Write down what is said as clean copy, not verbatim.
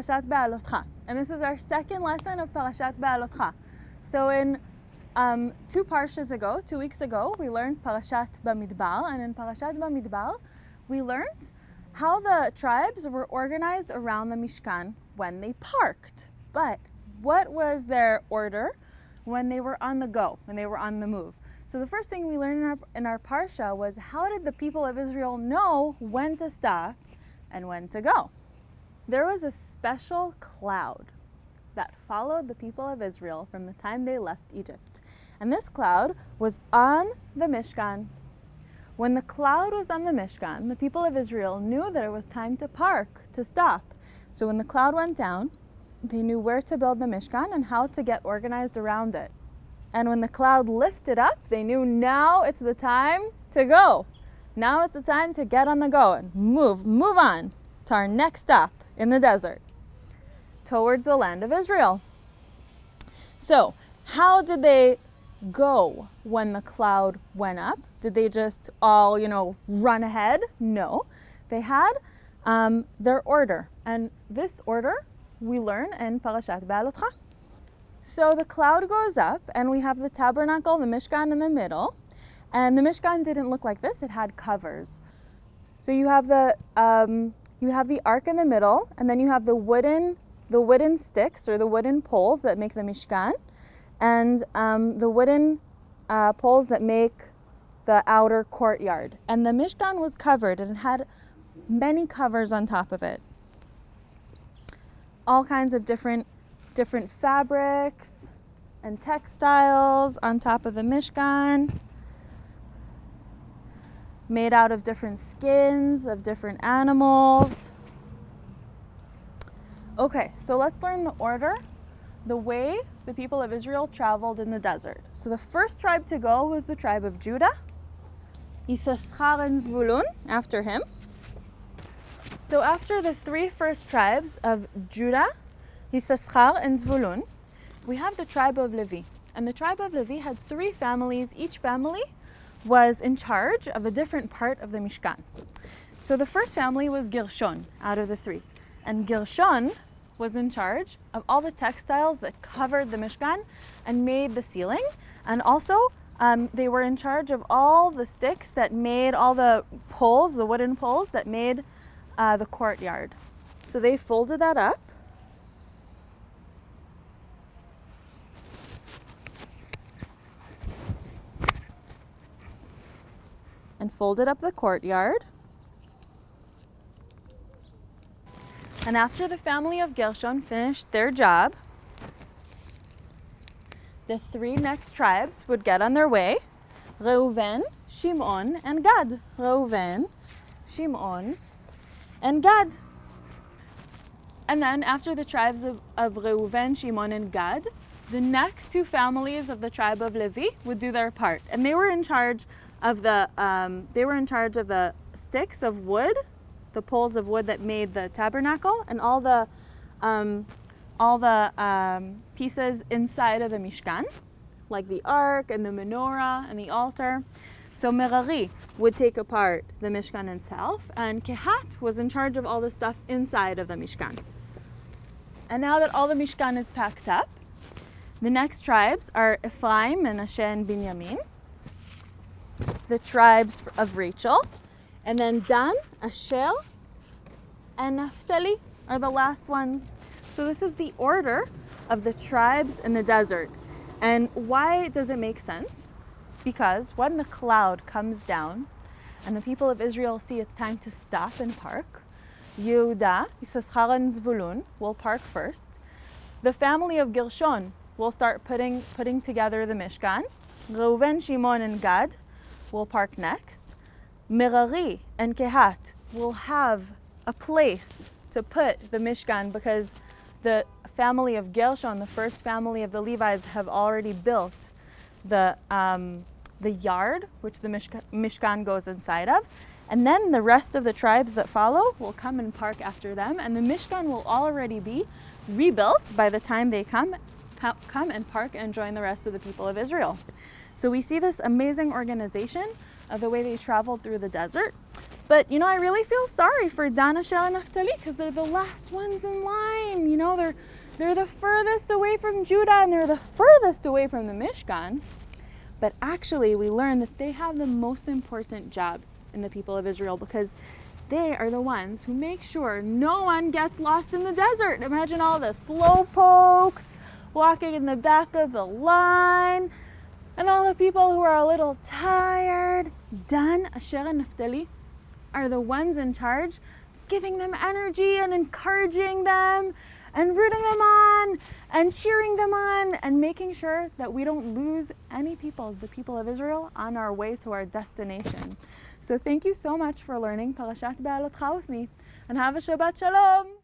Parashat BeHa'alotcha. And this is our second lesson of Parashat BeHa'alotcha. So in 2 parshas ago, 2 weeks ago, we learned Parashat Bamidbar. And in Parashat Bamidbar, we learned how the tribes were organized around the Mishkan when they parked. But what was their order when they were on the go, when they were on the move? So the first thing we learned in our parsha was, how did the people of Israel know when to stop and when to go? There was a special cloud that followed the people of Israel from the time they left Egypt. And this cloud was on the Mishkan. When the cloud was on the Mishkan, the people of Israel knew that it was time to park, to stop. So when the cloud went down, they knew where to build the Mishkan and how to get organized around it. And when the cloud lifted up, they knew now it's the time to go. Now it's the time to get on the go and move on to our next stop in the desert, towards the land of Israel. So, how did they go when the cloud went up? Did they just all, run ahead? No. They had their order. And this order we learn in Parashat BeHa'alotcha. So the cloud goes up, and we have the tabernacle, the Mishkan in the middle. And the Mishkan didn't look like this; it had covers. So you have the ark in the middle, and then you have the wooden sticks or the wooden poles that make the Mishkan, and the wooden poles that make the outer courtyard. And the Mishkan was covered, and it had many covers on top of it. All kinds of different fabrics and textiles on top of the Mishkan, made out of different skins of different animals. Okay, so let's learn the order, the way the people of Israel traveled in the desert. So the first tribe to go was the tribe of Judah, Issachar and Zvulun after him. So after the 3 first tribes of Judah, Issachar and Zvulun, we have the tribe of Levi. And the tribe of Levi had 3 families. Each family was in charge of a different part of the Mishkan. So the first family was Gershon out of the 3. And Gershon was in charge of all the textiles that covered the Mishkan and made the ceiling. And also they were in charge of all the sticks that made all the poles, the wooden poles that made the courtyard. So they folded that up. And folded up the courtyard. And after the family of Gershon finished their job, the 3 next tribes would get on their way: Reuven, Shimon, and Gad. Reuven, Shimon, and Gad. And then after the tribes of Reuven, Shimon, and Gad, the next 2 families of the tribe of Levi would do their part. And they were in charge of the sticks of wood, the poles of wood that made the tabernacle, and all the pieces inside of the Mishkan, like the ark and the menorah and the altar. So Merari would take apart the Mishkan itself, and Kehat was in charge of all the stuff inside of the Mishkan. And now that all the Mishkan is packed up, the next tribes are Ephraim, Menashe, and Binyamin, the tribes of Rachel, and then Dan, Asher, and Naphtali are the last ones. So this is the order of the tribes in the desert. And why does it make sense? Because when the cloud comes down and the people of Israel see it's time to stop and park, Yehuda, Issachar, and Zvulun will park first. The family of Gershon will start putting together the Mishkan. Reuven, Shimon, and Gad will park next. Merari and Kehat will have a place to put the Mishkan, because the family of Gershon, the first family of the Levites, have already built the yard which the Mishkan goes inside of. And then the rest of the tribes that follow will come and park after them, and the Mishkan will already be rebuilt by the time they come and park and join the rest of the people of Israel. So we see this amazing organization of the way they traveled through the desert. But, I really feel sorry for Dan, Asher, and Naphtali because they're the last ones in line. They're the furthest away from Judah and they're the furthest away from the Mishkan. But actually, we learn that they have the most important job in the people of Israel because they are the ones who make sure no one gets lost in the desert. Imagine all the slowpokes walking in the back of the line and all the people who are a little tired. Dan, Asher, and Naphtali are the ones in charge, giving them energy and encouraging them and rooting them on and cheering them on and making sure that we don't lose any people, the people of Israel, on our way to our destination. So thank you so much for learning Parashat BeHa'alotcha with me, and have a Shabbat Shalom!